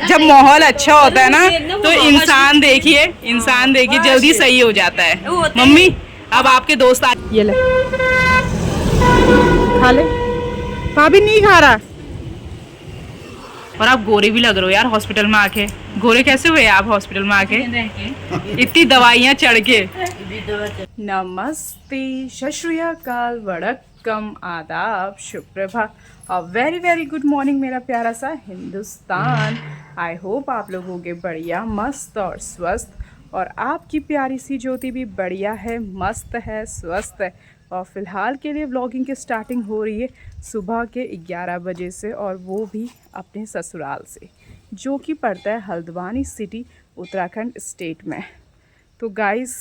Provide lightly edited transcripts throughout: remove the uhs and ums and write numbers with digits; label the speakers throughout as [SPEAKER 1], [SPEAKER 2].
[SPEAKER 1] जब माहौल अच्छा होता है ना तो इंसान देखिए जल्दी सही हो जाता है। मम्मी अब आपके दोस्त आ, ये ले खा ले। भाभी नहीं खा रहा। और आप गोरे भी लग रहे हो यार हॉस्पिटल में आके। गोरे कैसे हुए आप हॉस्पिटल में आके इतनी दवाइयाँ चढ़ के? नमस्ते, सत श्री अकाल, वड़क्कम, आदाब, सुप्रभात और वेरी वेरी गुड मॉर्निंग मेरा प्यारा सा हिंदुस्तान। आई होप आप लोग होंगे बढ़िया, मस्त और स्वस्थ, और आपकी प्यारी सी ज्योति भी बढ़िया है, मस्त है, स्वस्थ है। और फ़िलहाल के लिए व्लॉगिंग की स्टार्टिंग हो रही है सुबह के 11 बजे से, और वो भी अपने ससुराल से जो कि पड़ता है हल्द्वानी सिटी, उत्तराखंड स्टेट में। तो गाइस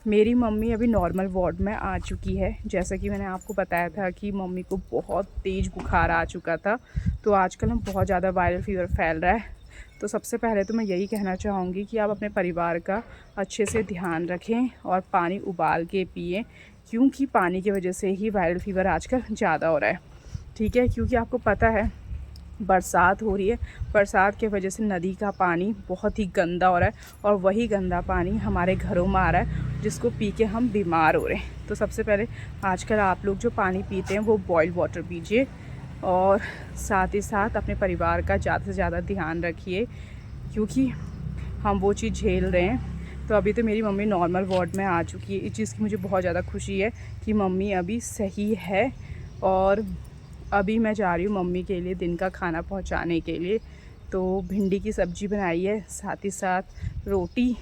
[SPEAKER 1] मेरी मम्मी अभी नॉर्मल वार्ड में आ चुकी है। जैसा कि मैंने आपको बताया था कि मम्मी को बहुत तेज़ बुखार आ चुका था, तो आजकल हम बहुत ज़्यादा वायरल फीवर फैल रहा है। तो सबसे पहले तो मैं यही कहना चाहूँगी कि आप अपने परिवार का अच्छे से ध्यान रखें और पानी उबाल के पिएं, क्योंकि पानी की वजह से ही वायरल फीवर आजकल ज़्यादा हो रहा है। ठीक है, क्योंकि आपको पता है बरसात हो रही है, बरसात की वजह से नदी का पानी बहुत ही गंदा हो रहा है, और वही गंदा पानी हमारे घरों में आ रहा है जिसको पी के हम बीमार हो रहे हैं। तो सबसे पहले आजकल आप लोग जो पानी पीते हैं वो बॉयल वाटर पीजिए, और साथ ही साथ अपने परिवार का ज़्यादा से ज़्यादा ध्यान रखिए, क्योंकि हम वो चीज़ झेल रहे हैं। तो अभी तो मेरी मम्मी नॉर्मल वार्ड में आ चुकी है। इस चीज़ की मुझे बहुत ज़्यादा खुशी है कि मम्मी अभी सही है। और अभी मैं जा रही हूँ मम्मी के लिए दिन का खाना पहुँचाने के लिए। तो भिंडी की सब्ज़ी बनाई है, साथ ही साथ रोटी,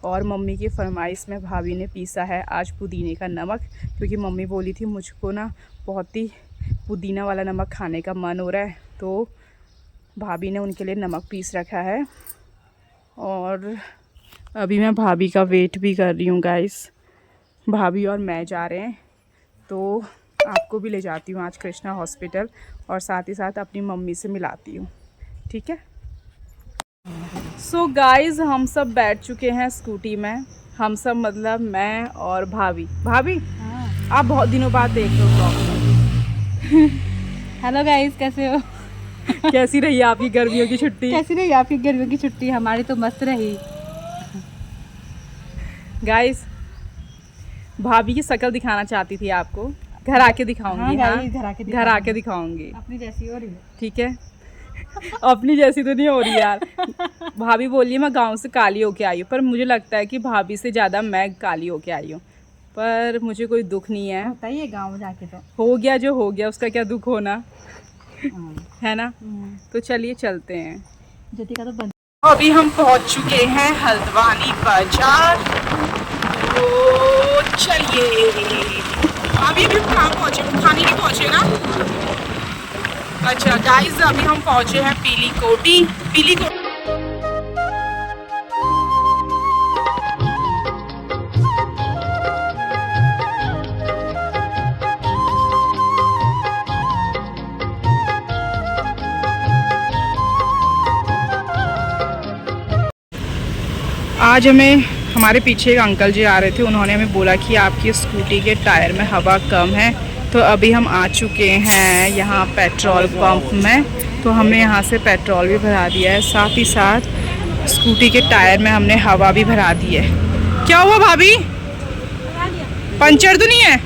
[SPEAKER 1] और मम्मी की फरमाइश में भाभी ने पीसा है आज पुदीने का नमक, क्योंकि मम्मी बोली थी मुझको ना बहुत ही पुदीना वाला नमक खाने का मन हो रहा है। तो भाभी ने उनके लिए नमक पीस रखा है, और अभी मैं भाभी का वेट भी कर रही हूँ गाइस। भाभी और मैं जा रहे हैं, तो आपको भी ले जाती हूँ आज कृष्णा हॉस्पिटल, और साथ ही साथ अपनी मम्मी से मिलाती हूँ। ठीक है। सो गाइस हम सब बैठ चुके हैं स्कूटी में। हम सब मतलब मैं और भाभी। भाभी आप बहुत दिनों बाद देख रहे हो ब्लॉग।
[SPEAKER 2] हेलो गाइस, कैसे हो?
[SPEAKER 1] कैसी रही आपकी गर्मियों की छुट्टी?
[SPEAKER 2] कैसी रही आपकी गर्मियों की छुट्टी? हमारी तो मस्त रही।
[SPEAKER 1] गाइस भाभी की शक्ल दिखाना चाहती थी आपको, घर आके दिखाऊंगी। हाँ, घर आके दिखाऊंगी।
[SPEAKER 2] अपनी जैसी हो रही है।
[SPEAKER 1] ठीक है। अपनी जैसी तो नहीं हो रही यार। भाभी बोलिए मैं गांव से काली होके आई हूँ, पर मुझे लगता है कि भाभी से ज़्यादा मैं काली होके आई हूँ, पर मुझे कोई दुख नहीं है।
[SPEAKER 2] बताइए, गाँव जाके तो
[SPEAKER 1] हो गया जो हो गया, उसका क्या दुख होना है ना। तो चलिए चलते हैं।
[SPEAKER 2] ज्योति का तो बंद।
[SPEAKER 1] अभी हम पहुंच चुके हैं हल्द्वानी बाजार। तो चलिए, अभी कहाँ पहुंचे? खाने नहीं पहुंचे ना? अच्छा गाइस, अभी हम पहुंचे हैं पीली कोटी। आज हमारे पीछे एक अंकल जी आ रहे थे, उन्होंने हमें बोला कि आपकी स्कूटी के टायर में हवा कम है। तो अभी हम आ चुके हैं यहाँ पेट्रोल पंप में, तो हमने यहाँ से पेट्रोल भी भरा दिया है, साथ ही साथ स्कूटी के टायर में हमने हवा भी भरा दी है। क्या हुआ भाभी? पंचर तो नहीं है?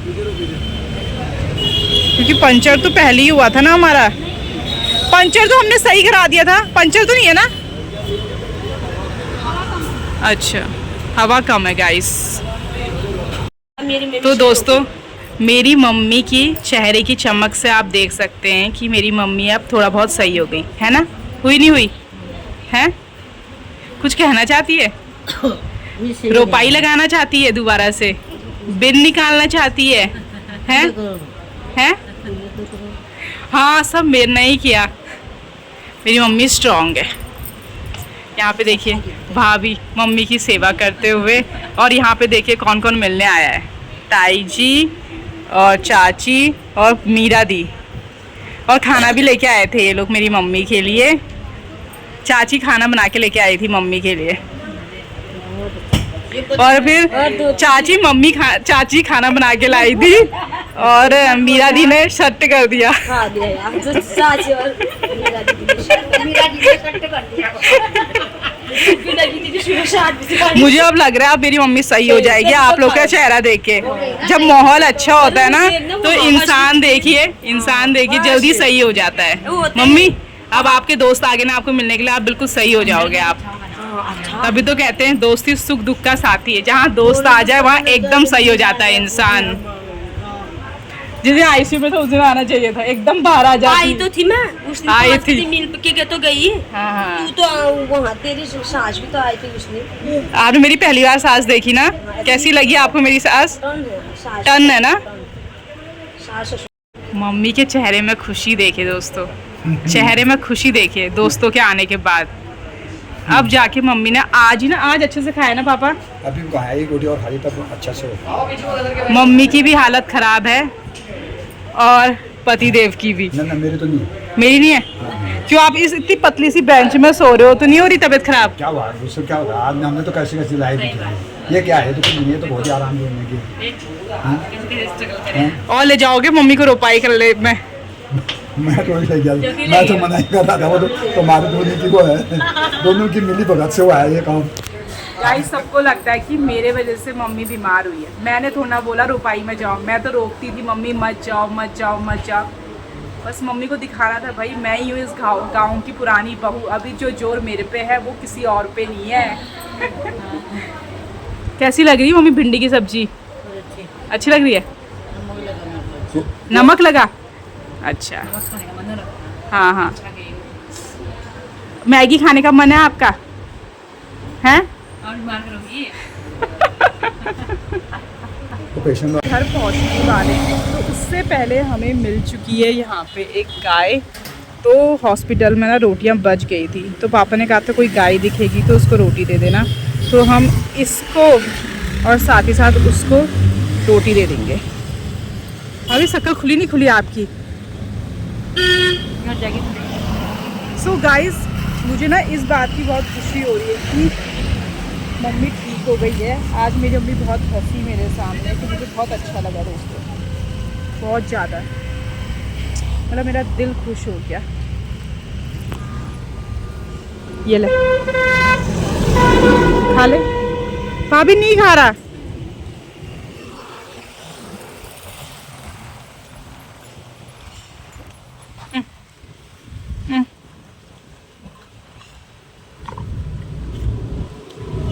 [SPEAKER 1] क्योंकि पंचर तो पहले ही हुआ था ना हमारा। पंचर तो हमने सही करा दिया था, पंचर तो नहीं है ना? अच्छा, हवा कम है गाइस। तो दोस्तों मेरी मम्मी की चेहरे की चमक से आप देख सकते हैं कि मेरी मम्मी अब थोड़ा बहुत सही हो गई है ना। हुई नहीं हुई है? कुछ कहना चाहती है? रोपाई लगाना चाहती है, दोबारा से बिन निकालना चाहती है? हैं? हाँ, सब मेरे ने ही किया। मेरी मम्मी स्ट्रांग है। यहाँ पे देखिए भाभी मम्मी की सेवा करते हुए, और यहाँ पे देखिए कौन कौन मिलने आया है। ताई जी और चाची और मीरा दी, और खाना भी लेके आए थे ये लोग मेरी मम्मी के लिए। चाची खाना बना के लेके आई थी मम्मी के लिए, और फिर चाची खाना बना के लाई थी, और मीरा दी ने शट कर दिया। मुझे अब लग रहा है अब मेरी मम्मी सही हो जाएगी आप लोग का चेहरा देख के। जब माहौल अच्छा होता है ना तो इंसान देखिए जल्दी सही हो जाता है। मम्मी अब आपके दोस्त आगे ना आपको मिलने के लिए आप बिल्कुल सही हो जाओगे आप। तभी तो कहते हैं दोस्ती सुख दुख का साथी है। जहाँ दोस्त आ जाए वहाँ एकदम सही हो जाता है इंसान। जिस दिन आईसीयू में था उस दिन आना चाहिए था, एकदम बाहर आ जाती।
[SPEAKER 3] आई तो थी मैं उस दिन
[SPEAKER 1] आई
[SPEAKER 3] तो
[SPEAKER 1] थी।
[SPEAKER 3] मिल के तो गई।
[SPEAKER 1] हाँ
[SPEAKER 3] तू तो वहाँ तेरी सास भी तो आई थी उस दिन।
[SPEAKER 1] आपने मेरी पहली बार सास देखी ना, कैसी लगी आपको मेरी सास? टन है ना।
[SPEAKER 3] सास
[SPEAKER 1] मम्मी के चेहरे में खुशी देखे दोस्तों, चेहरे में खुशी देखे दोस्तों के आने के बाद। अब जाके मम्मी ने आज अच्छे से खाया ना पापा?
[SPEAKER 4] अभी उनको है ही रोटी और खाली तब अच्छा से हो।
[SPEAKER 1] मम्मी की भी हालत खराब है और पति देव की भी।
[SPEAKER 4] ना मेरी तो नहीं है।
[SPEAKER 1] मेरी नहीं है? क्यों आप इस इतनी पतली सी बेंच में सो रहे हो तो नहीं हो रही तबीयत खराब?
[SPEAKER 4] क्या हुआ उससे क्या होगा? आज हमने तो कैसे कैसे लाई थी। ये क्या है? तो कुछ नहीं है, तो बहुत ही आराम होने की।
[SPEAKER 1] और ले जाओगे मम्मी को रोपाई कर ले में?
[SPEAKER 4] मैं तो ले गया, मैं तो मना ही कर रहा था। वो तो हमारे दोनों को है, दोनों की मिली भगत से हुआ है ये काम।
[SPEAKER 1] गाइस सबको लगता है कि मेरे वजह से मम्मी बीमार हुई है। मैंने थोड़ा बोला रुपाई में जाओ, मैं तो रोकती थी मम्मी मत जाओ मत जाओ मत जाओ। बस मम्मी को दिखाना था भाई मैं ही हूँ इस गाँव की पुरानी बहू। अभी जो जोर मेरे पे है वो किसी और पे नहीं है। कैसी लग रही है मम्मी भिंडी की सब्जी? अच्छी लग रही है? नमक लगा? अच्छा हाँ हाँ। मैगी खाने का मन है आपका? हैं? घर पहुंचने वाले हैं तो उससे पहले हमें मिल चुकी है यहाँ पे एक गाय। तो हॉस्पिटल में ना रोटियाँ बच गई थी तो पापा ने कहा था कोई गाय दिखेगी तो उसको रोटी दे देना। तो हम इसको और साथ ही साथ उसको रोटी दे देंगे। अभी शक्ल खुली नहीं खुली आपकी? सो गाइस मुझे ना इस बात की बहुत खुशी हो रही है कि मम्मी ठीक हो गई है। आज मेरी मम्मी बहुत हंसी मेरे सामने तो मुझे बहुत अच्छा लगा दोस्तों, बहुत ज़्यादा। मतलब मेरा दिल खुश हो गया। ये ले खा ले। भाभी नहीं खा रहा।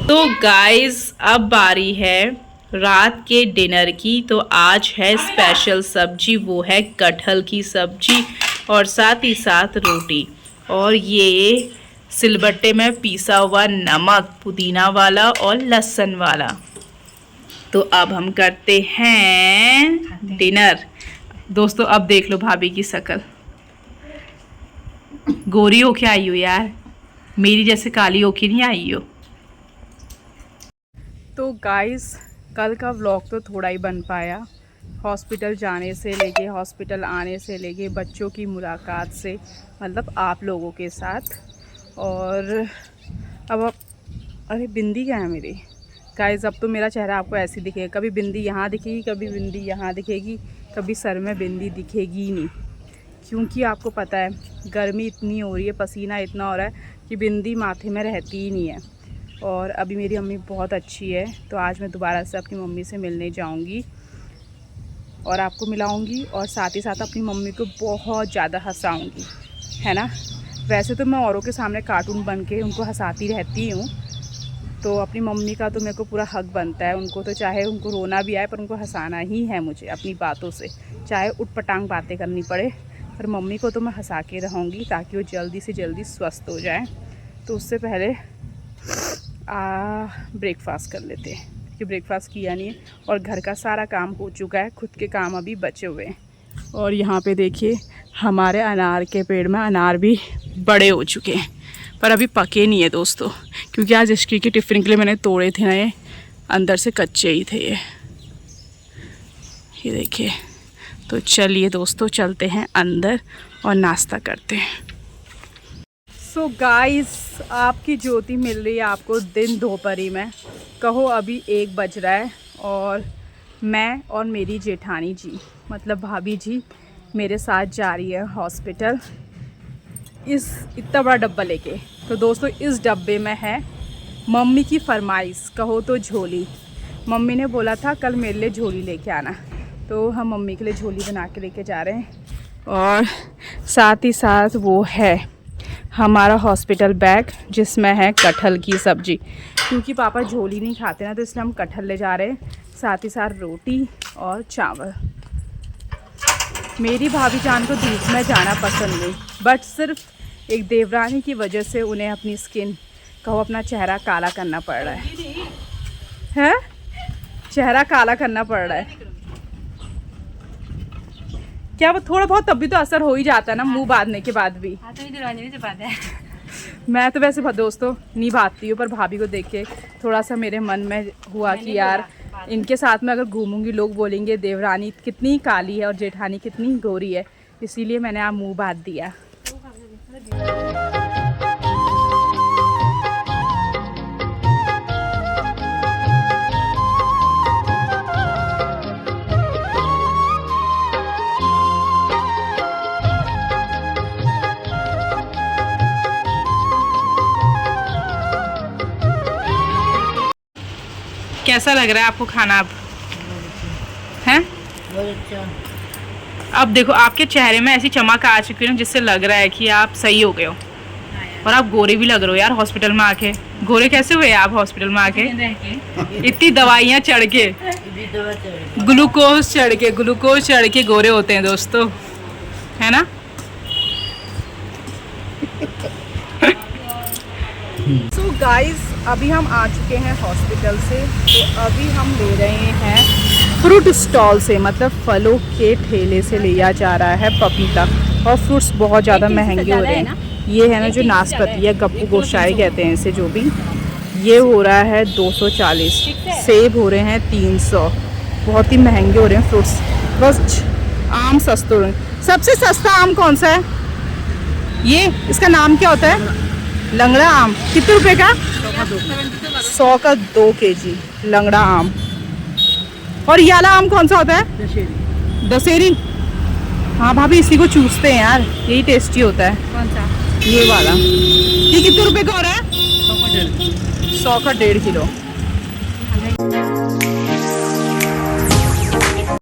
[SPEAKER 1] तो गाइस अब बारी है रात के डिनर की। तो आज है स्पेशल सब्जी, वो है कटहल की सब्जी और साथ ही साथ रोटी। और ये सिलबट्टे में पीसा हुआ नमक पुदीना वाला और लहसुन वाला। तो अब हम करते हैं डिनर। दोस्तों अब देख लो भाभी की शक्ल, गोरी होके आई हो यार, मेरी जैसे काली होके नहीं आई हो। तो गाइस कल का व्लॉग तो थोड़ा ही बन पाया। हॉस्पिटल जाने से लेके हॉस्पिटल आने से लेके बच्चों की मुलाकात से, मतलब आप लोगों के साथ। और अब अरे बिंदी क्या है मेरी? गाइस अब तो मेरा चेहरा आपको ऐसे दिखेगा, कभी बिंदी यहाँ दिखेगी, कभी बिंदी यहाँ दिखेगी, कभी सर में बिंदी दिखेगी ही नहीं। क्योंकि आपको पता है गर्मी इतनी हो रही है, पसीना इतना हो रहा है कि बिंदी माथे में रहती ही नहीं है। और अभी मेरी मम्मी बहुत अच्छी है तो आज मैं दोबारा से अपनी मम्मी से मिलने जाऊंगी और आपको मिलाऊंगी और साथ ही साथ अपनी मम्मी को बहुत ज़्यादा हंसाऊंगी, है ना। वैसे तो मैं औरों के सामने कार्टून बन के उनको हंसाती रहती हूँ, तो अपनी मम्मी का तो मेरे को पूरा हक बनता है। उनको तो चाहे उनको रोना भी आए पर उनको हंसाना ही है मुझे अपनी बातों से, चाहे उटपटांग बातें करनी पड़े, पर मम्मी को तो मैं हंसा के रहूँगी ताकि वो जल्दी से जल्दी स्वस्थ हो जाए। तो उससे पहले ब्रेकफास्ट कर लेते हैं क्योंकि ब्रेकफास्ट किया नहीं है और घर का सारा काम हो चुका है, खुद के काम अभी बचे हुए हैं। और यहाँ पे देखिए हमारे अनार के पेड़ में अनार भी बड़े हो चुके हैं पर अभी पके नहीं है दोस्तों, क्योंकि आज इसकी के टिफ़िन के लिए मैंने तोड़े थे ना, ये अंदर से कच्चे ही थे ये देखिए। तो चलिए दोस्तों चलते हैं अंदर और नाश्ता करते हैं। सो गाइस आपकी ज्योति मिल रही है आपको दिन दोपहरी में, कहो अभी 1 बज रहा है और मैं और मेरी जेठानी जी मतलब भाभी जी मेरे साथ जा रही है हॉस्पिटल। इस इतना बड़ा डब्बा लेके। तो दोस्तों इस डब्बे में है मम्मी की फरमाइश, कहो तो झोली। मम्मी ने बोला था कल मेरे लिए झोली लेके आना, तो हम मम्मी के लिए झोली बना के लेके जा रहे हैं। और साथ ही साथ वो है हमारा हॉस्पिटल बैग जिसमें है कटहल की सब्जी, क्योंकि पापा झोली नहीं खाते ना, तो इसलिए हम कटहल ले जा रहे हैं। साथ ही साथ रोटी और चावल। मेरी भाभी जान को धूप में जाना पसंद नहीं, बट सिर्फ एक देवरानी की वजह से उन्हें अपनी स्किन कहो अपना चेहरा काला करना पड़ रहा है? चेहरा काला करना पड़ रहा है क्या? वो थोड़ा बहुत तब भी तो असर हो ही जाता है ना, मुंह बांधने के बाद भी।
[SPEAKER 2] हाँ तो दरवाजे से बात है।
[SPEAKER 1] मैं तो वैसे दोस्तों नहीं भागती हूँ, पर भाभी को देख के थोड़ा सा मेरे मन में हुआ कि यार इनके साथ में अगर घूमूंगी लोग बोलेंगे देवरानी कितनी काली है और जेठानी कितनी गोरी है, इसीलिए मैंने आप मुंह बांध दिया। कैसा लग रहा है आपको खाना अब? हैं? अब देखो आपके चेहरे में ऐसी चमक आ चुकी है ना, जिससे लग रहा है कि आप सही हो गए हो। और आप गोरे भी लग रहे हो यार हॉस्पिटल में आके। गोरे कैसे हुए आप हॉस्पिटल में आके? इतनी दवाइयाँ चढ़ के, ग्लूकोज चढ़ के गोरे होते हैं दोस्तों, है ना? सो गाइस अभी हम आ चुके हैं हॉस्पिटल से, तो अभी हम ले रहे हैं फ्रूट स्टॉल से, मतलब फलों के ठेले से लिया जा रहा है पपीता। और फ्रूट्स बहुत ज़्यादा महंगे हो रहे हैं। ये है ना जो नाशपाती है, गप्पू गोशाई कहते हैं इसे, जो भी, ये हो रहा है 240। सेब हो रहे हैं 300। बहुत ही महंगे हो रहे हैं फ्रूट्स। बस आम सस्ते हो रहे हैं। सबसे सस्ता आम कौन सा है? ये, इसका नाम क्या होता है? लंगड़ा आम। कितने रुपए का? 100 का 2 kg लंगड़ा आम। और ये वाला आम कौन सा होता है? दशहरी। हाँ भाभी इसी को चूसते हैं यार, यही टेस्टी होता है।
[SPEAKER 2] कौन सा?
[SPEAKER 1] ये वाला। ये कितने रुपए का हो रहा है? 100 का 1.5 किलो।